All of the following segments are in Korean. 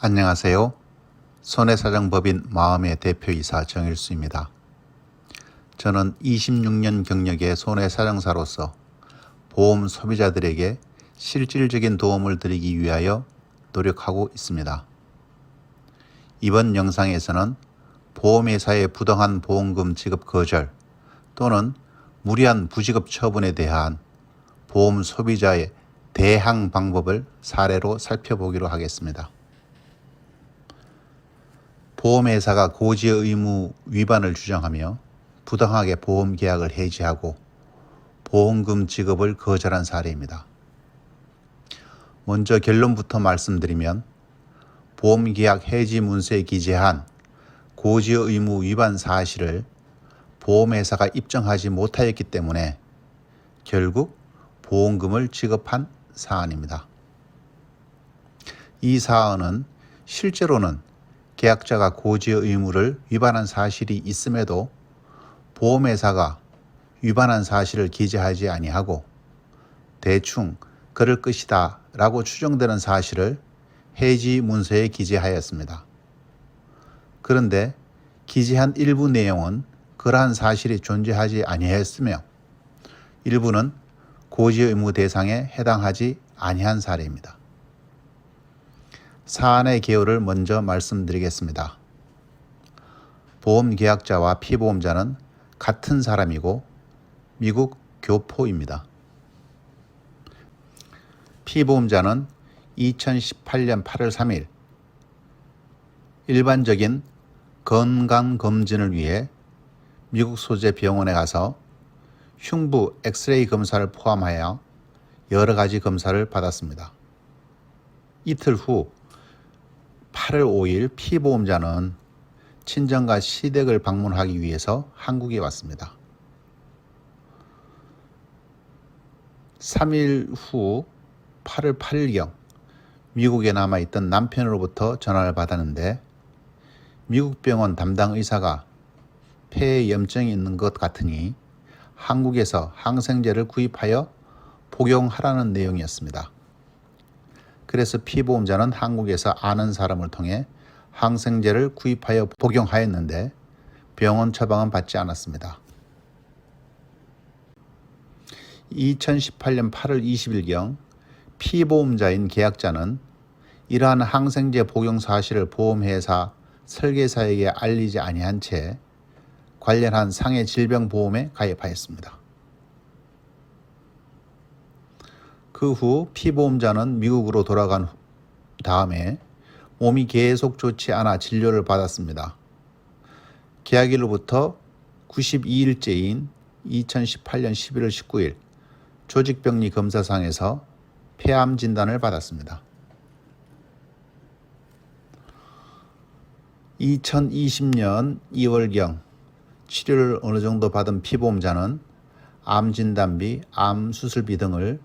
안녕하세요. 손해사정법인 마음의 대표이사 정일수입니다. 저는 26년 경력의 손해사정사로서 보험 소비자들에게 실질적인 도움을 드리기 위하여 노력하고 있습니다. 이번 영상에서는 보험회사의 부당한 보험금 지급 거절 또는 무리한 부지급 처분에 대한 보험 소비자의 대항 방법을 사례로 살펴보기로 하겠습니다. 보험회사가 고지의 의무 위반을 주장하며 부당하게 보험계약을 해지하고 보험금 지급을 거절한 사례입니다. 먼저 결론부터 말씀드리면 보험계약 해지 문서에 기재한 고지의 의무 위반 사실을 보험회사가 입증하지 못하였기 때문에 결국 보험금을 지급한 사안입니다. 이 사안은 실제로는 계약자가 고지의 의무를 위반한 사실이 있음에도 보험회사가 위반한 사실을 기재하지 아니하고 대충 그럴 것이다 라고 추정되는 사실을 해지 문서에 기재하였습니다. 그런데 기재한 일부 내용은 그러한 사실이 존재하지 아니하였으며 일부는 고지의 의무 대상에 해당하지 아니한 사례입니다. 사안의 개요를 먼저 말씀드리겠습니다. 보험계약자와 피보험자는 같은 사람이고 미국 교포입니다. 피보험자는 2018년 8월 3일 일반적인 건강검진을 위해 미국 소재 병원에 가서 흉부 엑스레이 검사를 포함하여 여러 가지 검사를 받았습니다. 이틀 후 8월 5일 피보험자는 친정과 시댁을 방문하기 위해서 한국에 왔습니다. 3일 후 8월 8일경 미국에 남아있던 남편으로부터 전화를 받았는데 미국 병원 담당 의사가 폐에 염증이 있는 것 같으니 한국에서 항생제를 구입하여 복용하라는 내용이었습니다. 그래서 피보험자는 한국에서 아는 사람을 통해 항생제를 구입하여 복용하였는데 병원 처방은 받지 않았습니다. 2018년 8월 20일경 피보험자인 계약자는 이러한 항생제 복용 사실을 보험회사 설계사에게 알리지 아니한 채 관련한 상해 질병보험에 가입하였습니다. 그 후 피보험자는 미국으로 돌아간 다음에 몸이 계속 좋지 않아 진료를 받았습니다. 계약일로부터 92일째인 2018년 11월 19일 조직병리 검사상에서 폐암 진단을 받았습니다. 2020년 2월경 치료를 어느 정도 받은 피보험자는 암 진단비, 암 수술비 등을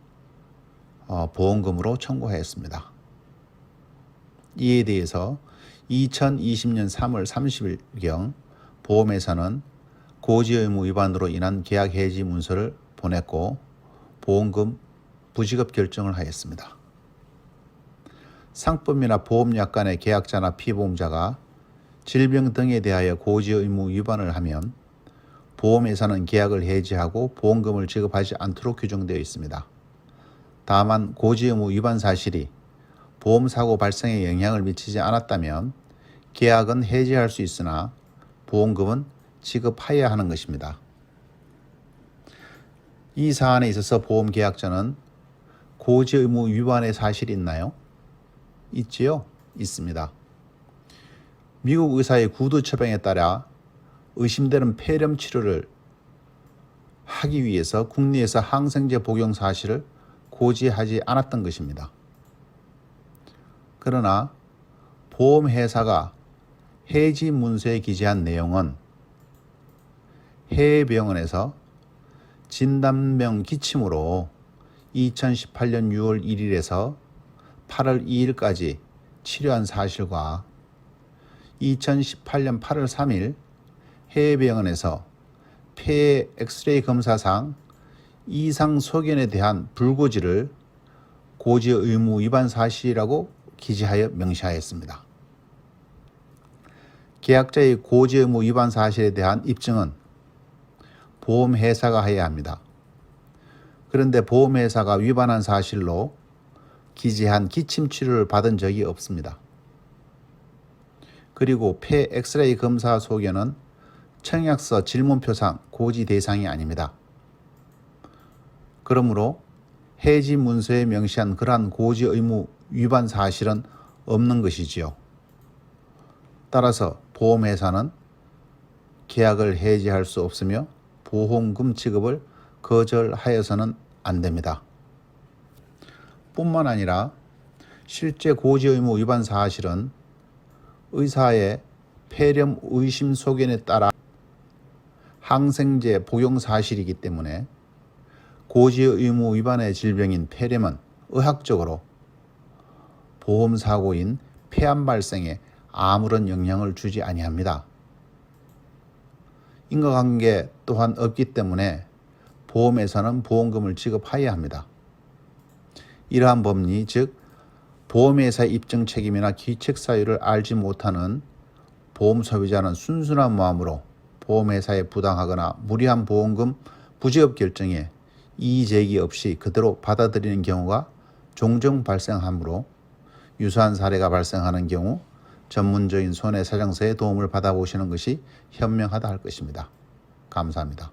보험금으로 청구하였습니다. 이에 대해서 2020년 3월 30일경 보험회사는 고지 의무 위반으로 인한 계약 해지 문서를 보냈고 보험금 부지급 결정을 하였습니다. 상법이나 보험약 간의 계약자나 피보험자가 질병 등에 대하여 고지 의무 위반을 하면 보험회사는 계약을 해지하고 보험금을 지급하지 않도록 규정되어 있습니다. 다만 고지 의무 위반 사실이 보험사고 발생에 영향을 미치지 않았다면 계약은 해지할 수 있으나 보험금은 지급해야 하는 것입니다. 이 사안에 있어서 보험계약자는 고지 의무 위반의 사실이 있나요? 있지요? 있습니다. 미국 의사의 구두 처방에 따라 의심되는 폐렴 치료를 하기 위해서 국내에서 항생제 복용 사실을 고지하지 않았던 것입니다. 그러나 보험회사가 해지 문서에 기재한 내용은 해외 병원에서 진단명 기침으로 2018년 6월 1일에서 8월 2일까지 치료한 사실과 2018년 8월 3일 해외 병원에서 폐 엑스레이 검사상 이상 소견에 대한 불고지를 고지 의무 위반 사실이라고 기재하여 명시하였습니다. 계약자의 고지 의무 위반 사실에 대한 입증은 보험회사가 해야 합니다. 그런데 보험회사가 위반한 사실로 기재한 기침치료를 받은 적이 없습니다. 그리고 폐 엑스레이 검사 소견은 청약서 질문표상 고지 대상이 아닙니다. 그러므로 해지 문서에 명시한 그러한 고지 의무 위반 사실은 없는 것이지요. 따라서 보험회사는 계약을 해지할 수 없으며 보험금 지급을 거절하여서는 안 됩니다. 뿐만 아니라 실제 고지 의무 위반 사실은 의사의 폐렴 의심 소견에 따라 항생제 복용 사실이기 때문에 고지 의무 위반의 질병인 폐렴은 의학적으로 보험사고인 폐암 발생에 아무런 영향을 주지 아니합니다. 인과관계 또한 없기 때문에 보험회사는 보험금을 지급해야 합니다. 이러한 법리, 즉 보험회사의 입증 책임이나 기책 사유를 알지 못하는 보험 소비자는 순순한 마음으로 보험회사에 부당하거나 무리한 보험금 부지급 결정에 이의 제기 없이 그대로 받아들이는 경우가 종종 발생하므로 유사한 사례가 발생하는 경우 전문적인 손해사정서의 도움을 받아보시는 것이 현명하다 할 것입니다. 감사합니다.